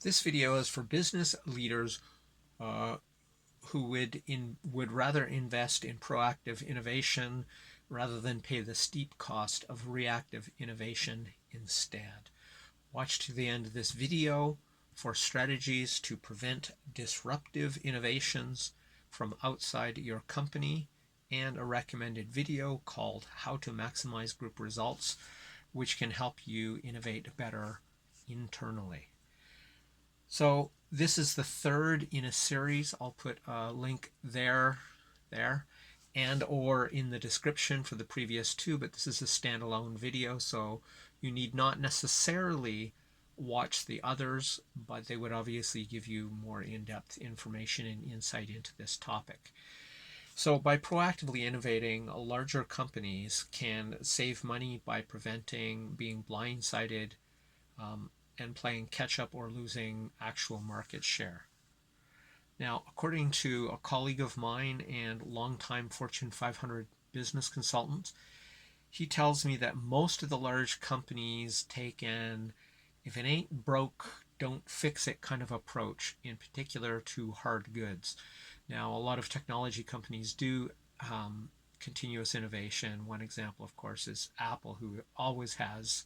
This video is for business leaders uh, who would rather invest in proactive innovation rather than pay the steep cost of reactive innovation instead. Watch to the end of this video for strategies to prevent disruptive innovations from outside your company and a recommended video called How to Maximize Group Results, which can help you innovate better internally. So this is the third in a series. I'll put a link there, and or in the description for the previous two, but this is a standalone video, so you need not necessarily watch the others, but they would obviously give you more in-depth information and insight into this topic. So by proactively innovating, larger companies can save money by preventing being blindsided and playing catch up or losing actual market share. Now, according to a colleague of mine and longtime Fortune 500 business consultant, he tells me that most of the large companies take an if it ain't broke, don't fix it kind of approach, in particular to hard goods. Now, a lot of technology companies do continuous innovation. One example, of course, is Apple, who always has,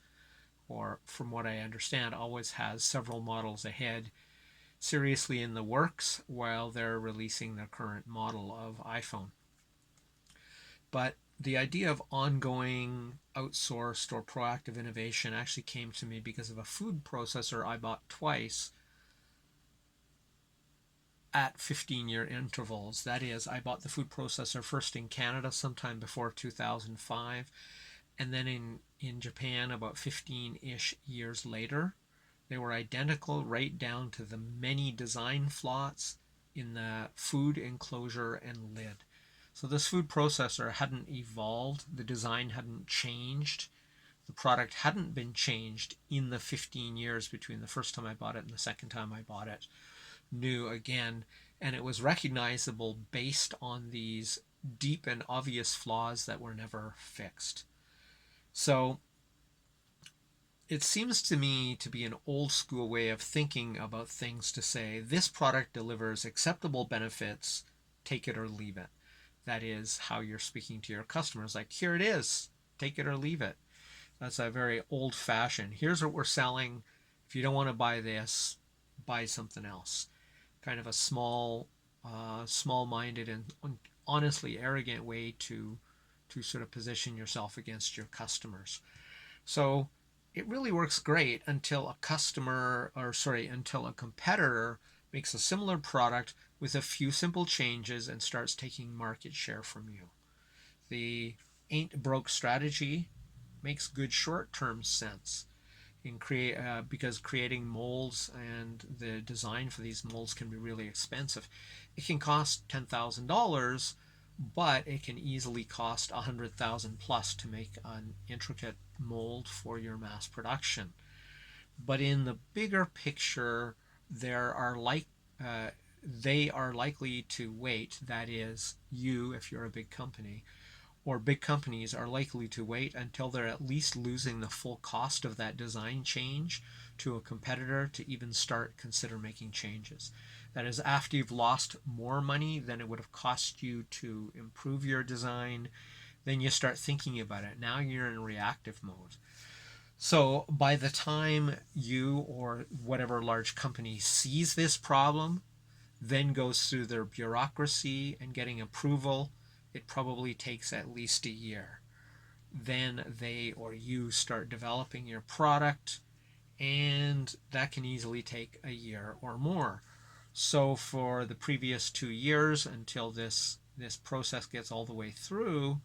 or from what I understand, always has several models ahead seriously in the works while they're releasing their current model of iPhone. But the idea of ongoing outsourced or proactive innovation actually came to me because of a food processor I bought twice at 15-year intervals. That is, I bought the food processor first in Canada sometime before 2005, and then in Japan about 15-ish years later. They were identical right down to the many design flaws in the food enclosure and lid. So this food processor hadn't evolved, the design hadn't changed, the product hadn't been changed in the 15 years between the first time I bought it and the second time I bought it new again, and it was recognizable based on these deep and obvious flaws that were never fixed. So it seems to me to be an old school way of thinking about things to say this product delivers acceptable benefits, take it or leave it. That is how you're speaking to your customers, like, here it is, take it or leave it. That's a very old fashioned, here's what we're selling, if you don't want to buy this, buy something else. Kind of a small-minded and honestly arrogant way to sort of position yourself against your customers. So it really works great until until a competitor makes a similar product with a few simple changes and starts taking market share from you. The ain't broke strategy makes good short-term sense because creating molds and the design for these molds can be really expensive. It can cost $10,000, but it can easily cost 100,000 plus to make an intricate mold for your mass production. But in the bigger picture, there are they are likely to wait. That is, you, if you're a big company, or big companies are likely to wait until they're at least losing the full cost of that design change to a competitor to even consider making changes. That is, after you've lost more money than it would have cost you to improve your design, then you start thinking about it. Now you're in reactive mode. So by the time you or whatever large company sees this problem, then goes through their bureaucracy and getting approval, it probably takes at least a year. Then they or you start developing your product, and that can easily take a year or more. So for the previous 2 years until this process gets all the way through,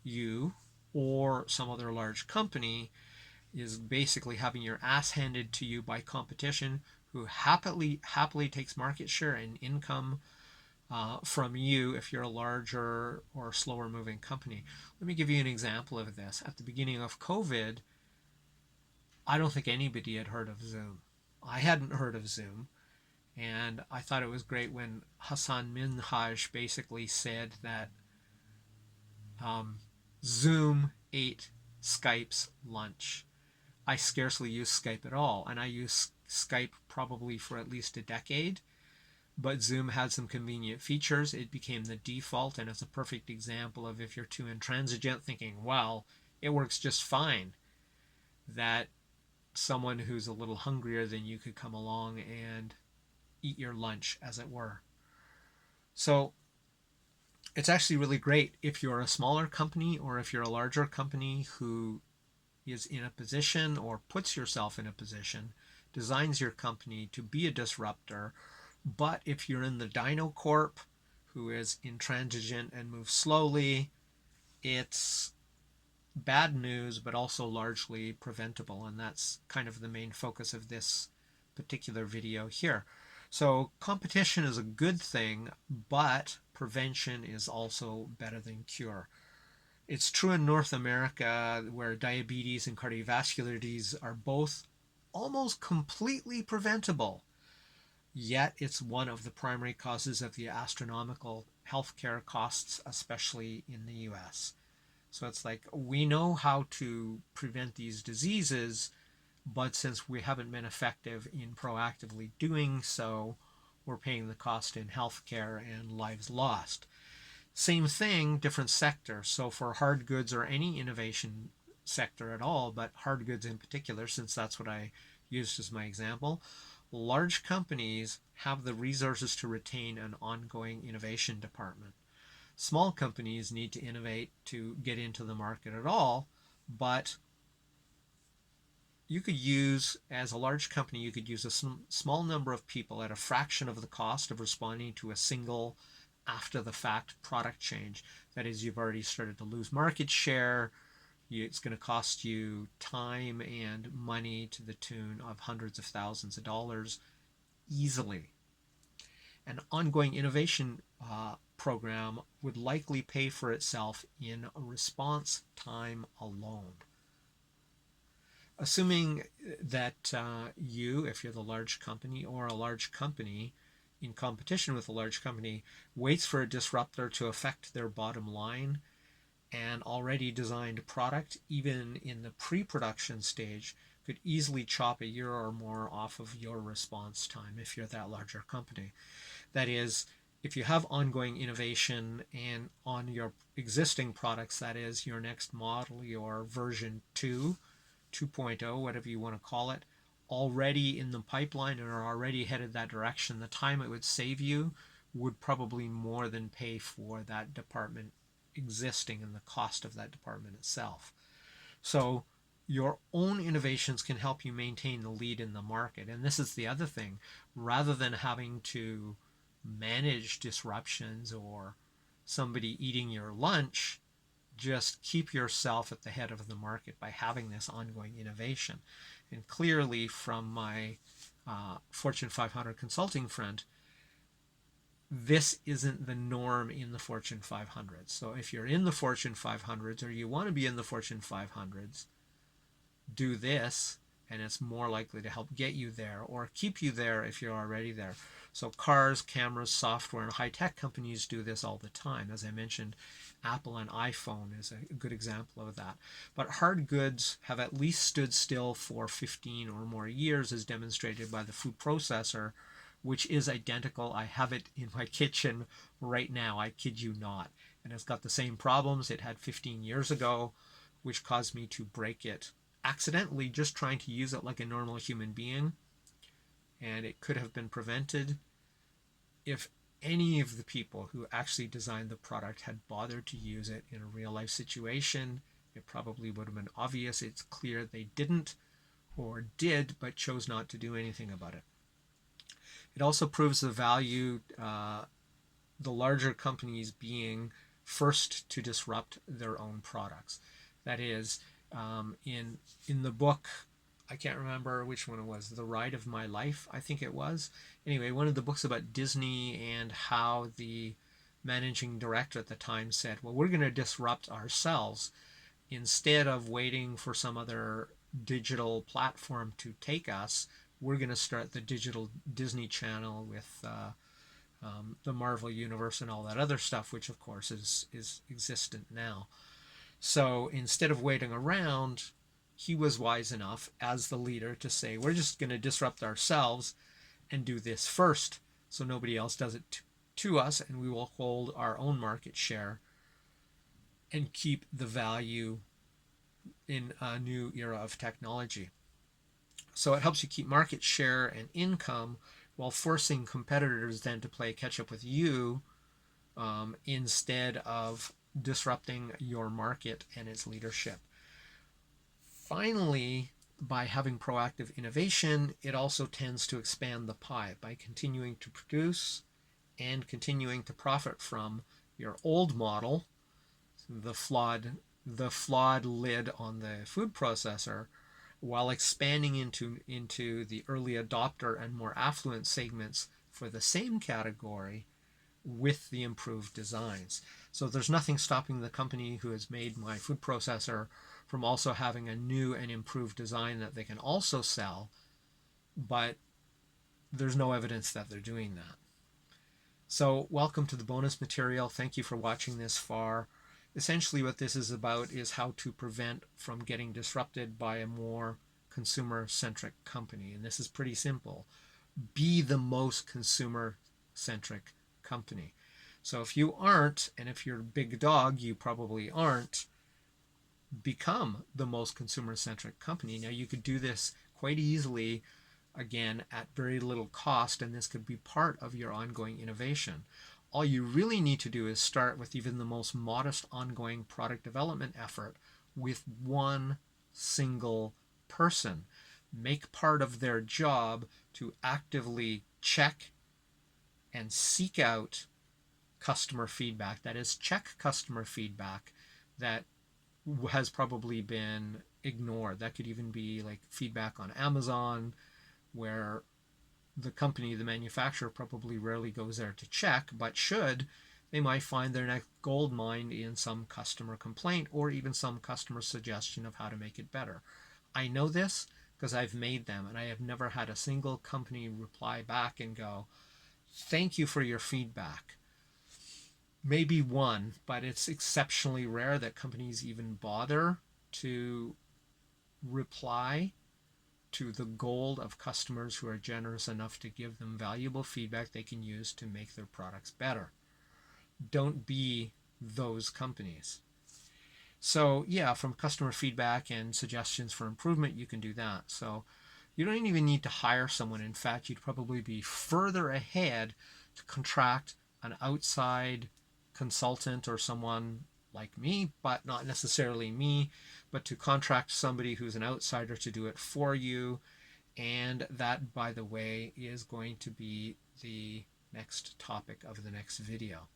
you or some other large company is basically having your ass handed to you by competition who happily takes market share and income from you if you're a larger or slower moving company. Let me give you an example of this. At the beginning of COVID, I don't think anybody had heard of Zoom. I hadn't heard of Zoom, and I thought it was great when Hassan Minhaj basically said that um, Zoom ate Skype's lunch. I scarcely use Skype at all, and I use Skype probably for at least a decade, but Zoom had some convenient features. It became the default, and it's a perfect example of if you're too intransigent, thinking, well, it works just fine, that someone who's a little hungrier than you could come along and eat your lunch, as it were. So it's actually really great if you're a smaller company or if you're a larger company who is in a position or puts yourself in a position, designs your company to be a disruptor. But if you're in the Dino Corp, who is intransigent and moves slowly, it's bad news, but also largely preventable. And that's kind of the main focus of this particular video here. So competition is a good thing, but prevention is also better than cure. It's true in North America, where diabetes and cardiovascular disease are both almost completely preventable, yet it's one of the primary causes of the astronomical healthcare costs, especially in the US. So it's like we know how to prevent these diseases, but since we haven't been effective in proactively doing so, we're paying the cost in healthcare and lives lost. Same thing, different sector. So for hard goods or any innovation sector at all, but hard goods in particular, since that's what I used as my example, large companies have the resources to retain an ongoing innovation department. Small companies need to innovate to get into the market at all, but you could use, as a large company, you could use a small number of people at a fraction of the cost of responding to a single after the fact product change. That is, you've already started to lose market share. It's going to cost you time and money to the tune of hundreds of thousands of dollars easily. An ongoing innovation program would likely pay for itself in response time alone. Assuming that you, if you're the large company or a large company in competition with a large company, waits for a disruptor to affect their bottom line, an already designed product, even in the pre-production stage, could easily chop a year or more off of your response time if you're that larger company. That is, if you have ongoing innovation and on your existing products, that is your next model, your version 2, 2.0, whatever you want to call it, already in the pipeline and are already headed that direction, the time it would save you would probably more than pay for that department existing and the cost of that department itself. So your own innovations can help you maintain the lead in the market. And this is the other thing. Rather than having to manage disruptions or somebody eating your lunch, just keep yourself at the head of the market by having this ongoing innovation. And clearly, from my Fortune 500 consulting friend, this isn't the norm in the Fortune 500s. So if you're in the Fortune 500s or you want to be in the Fortune 500s, do this, and it's more likely to help get you there or keep you there if you're already there. So cars, cameras, software, and high-tech companies do this all the time. As I mentioned, Apple and iPhone is a good example of that. But hard goods have at least stood still for 15 or more years, as demonstrated by the food processor, which is identical. I have it in my kitchen right now. I kid you not. And it's got the same problems it had 15 years ago, which caused me to break it accidentally just trying to use it like a normal human being. And it could have been prevented if any of the people who actually designed the product had bothered to use it in a real life situation. It probably would have been obvious. It's clear they didn't or did, but chose not to do anything about it. It also proves the value, the larger companies being first to disrupt their own products. That is, in the book, I can't remember which one it was, The Ride of My Life, I think it was. Anyway, one of the books about Disney and how the managing director at the time said, well, we're going to disrupt ourselves. Instead of waiting for some other digital platform to take us, we're going to start the digital Disney Channel with the Marvel Universe and all that other stuff, which of course is existent now. So instead of waiting around, he was wise enough as the leader to say, we're just going to disrupt ourselves and do this first so nobody else does it to us, and we will hold our own market share and keep the value in a new era of technology. So it helps you keep market share and income while forcing competitors then to play catch up with you, instead of disrupting your market and its leadership. Finally, by having proactive innovation, it also tends to expand the pie by continuing to produce and continuing to profit from your old model, the flawed lid on the food processor, while expanding into the early adopter and more affluent segments for the same category with the improved designs. So there's nothing stopping the company who has made my food processor from also having a new and improved design that they can also sell, but there's no evidence that they're doing that. So welcome to the bonus material. Thank you for watching this far. Essentially what this is about is how to prevent from getting disrupted by a more consumer-centric company. And this is pretty simple. Be the most consumer-centric company. So if you aren't, and if you're a big dog, you probably aren't, become the most consumer-centric company. Now you could do this quite easily, again, at very little cost, and this could be part of your ongoing innovation. All you really need to do is start with even the most modest ongoing product development effort with one single person. Make part of their job to actively check and seek out customer feedback. That is, check customer feedback that has probably been ignored. That could even be like feedback on Amazon, where the company, the manufacturer, probably rarely goes there to check, but should, they might find their next gold mine in some customer complaint or even some customer suggestion of how to make it better. I know this because I've made them, and I have never had a single company reply back and go, thank you for your feedback. Maybe one, but it's exceptionally rare that companies even bother to reply to the gold of customers who are generous enough to give them valuable feedback they can use to make their products better. Don't be those companies. So yeah, from customer feedback and suggestions for improvement, you can do that. So you don't even need to hire someone. In fact, you'd probably be further ahead to contract an outside consultant or someone like me, but not necessarily me, but to contract somebody who's an outsider to do it for you. And that, by the way, is going to be the next topic of the next video.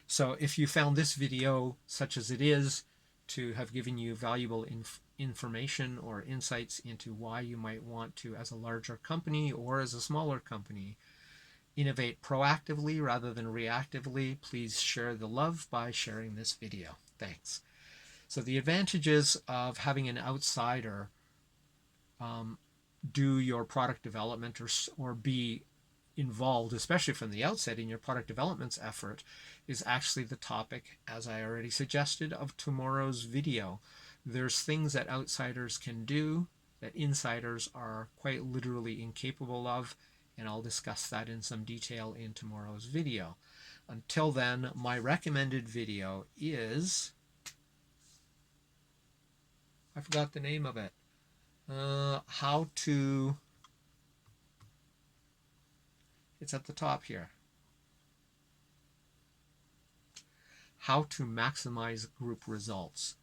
So if you found this video, such as it is, to have given you valuable information or insights into why you might want to, as a larger company or as a smaller company, innovate proactively rather than reactively, please share the love by sharing this video. Thanks. So the advantages of having an outsider do your product development or be involved, especially from the outset in your product development effort, is actually the topic, as I already suggested, of tomorrow's video. There's things that outsiders can do that insiders are quite literally incapable of, and I'll discuss that in some detail in tomorrow's video. Until then, my recommended video is, I forgot the name of it, it's at the top here, how to maximize group results.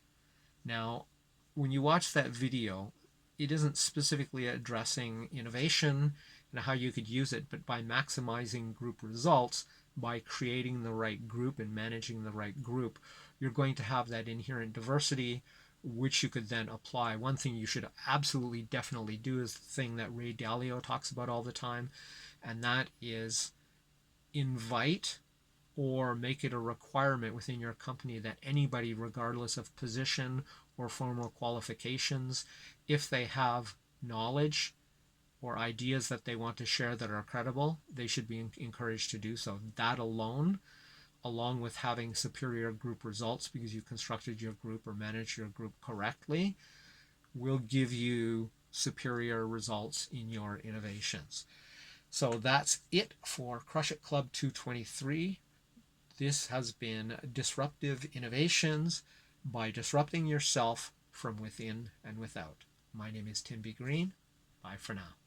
Now, when you watch that video, it isn't specifically addressing innovation and how you could use it, but by maximizing group results, by creating the right group and managing the right group, you're going to have that inherent diversity, which you could then apply. One thing you should absolutely definitely do is the thing that Ray Dalio talks about all the time, and that is invite or make it a requirement within your company that anybody, regardless of position or formal qualifications, if they have knowledge or ideas that they want to share that are credible, they should be encouraged to do so. That alone, along with having superior group results because you constructed your group or managed your group correctly, will give you superior results in your innovations. So that's it for Crush It Club 223. This has been Disruptive Innovations by disrupting yourself from within and without. My name is Tim B. Green. Bye for now.